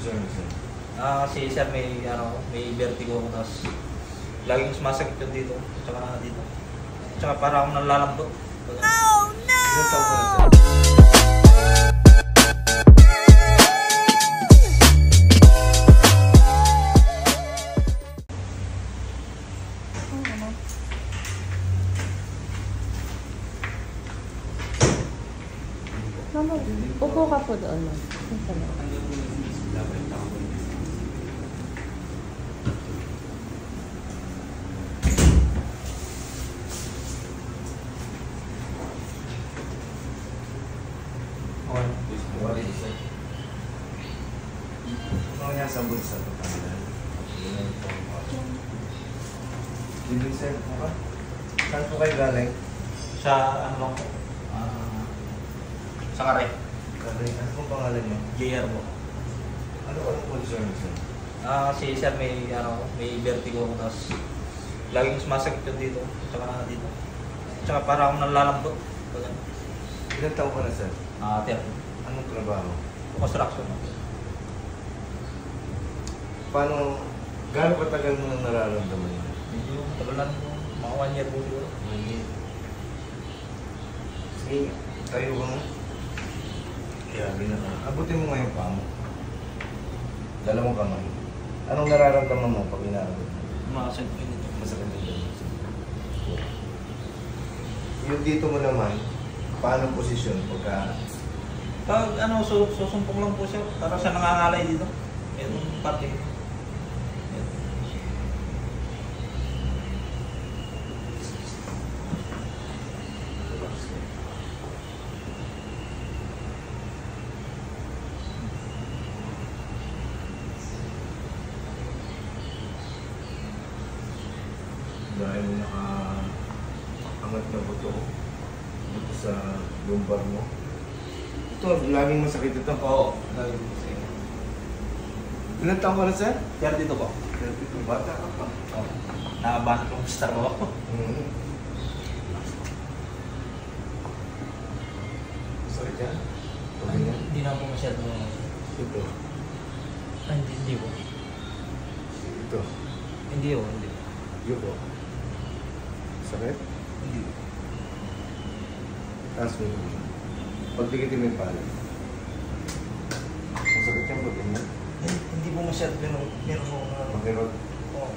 concern, sir? Kasi sir, may vertigo ako, tapos laging sumasakit yun dito, tsaka dito. Tsaka para akong nalalambot. Oh no! Ilan taon ka na, sir? Mama, upo ka po doon. Ito na. Ano nga sa bulsa ito kanila? Hindi, sir. Ano? Saan po kayo galing? Sa ano lang po, sa Kare, Galing. Ano pong pangalan niyo? JR po. Ano ang concern, sir? Kasi sir, may vertigo ako, tapos laging sumasakit yun dito, tsaka dito. Tsaka para akong nalalambot. Ilan taon ka na, sir? 30. Anong trabaho? Construction. Paano, gaano katagal mo nang nararamdaman yun? Medyo matagal po, mga 1 year po siguro. Sige, tayo ba mo? Grabe na ka. Abutin mo ngayon pa mo. Dalawang kamay. Anong nararamdaman mo pag inaabot mo? Masakit po dito. Masakit na dito. Yung dito mo naman, paano posisyon pagka... Pag susumpong lang po siya, para siya nangangalay dito. Itong parte. Dahil naka-angat na buto dito sa lumbar mo. Ito, laging masakit ito. Oo, laging po siya. Ilan taon ka na, sir? Pero dito po. Bata ka pa. Oo. Nakabanat yung star ko. Masakit yan? Okay yan? Hindi na po masyado. Ito. Hindi po. Ito. Hindi po, hindi. Yun po. Sakit? Hindi. Taas mo yung ulo. Pagdikitin mo yung pala. Masakit yan pag ganyan. Hindi po masyado. Meron po na... Makirot. Oo.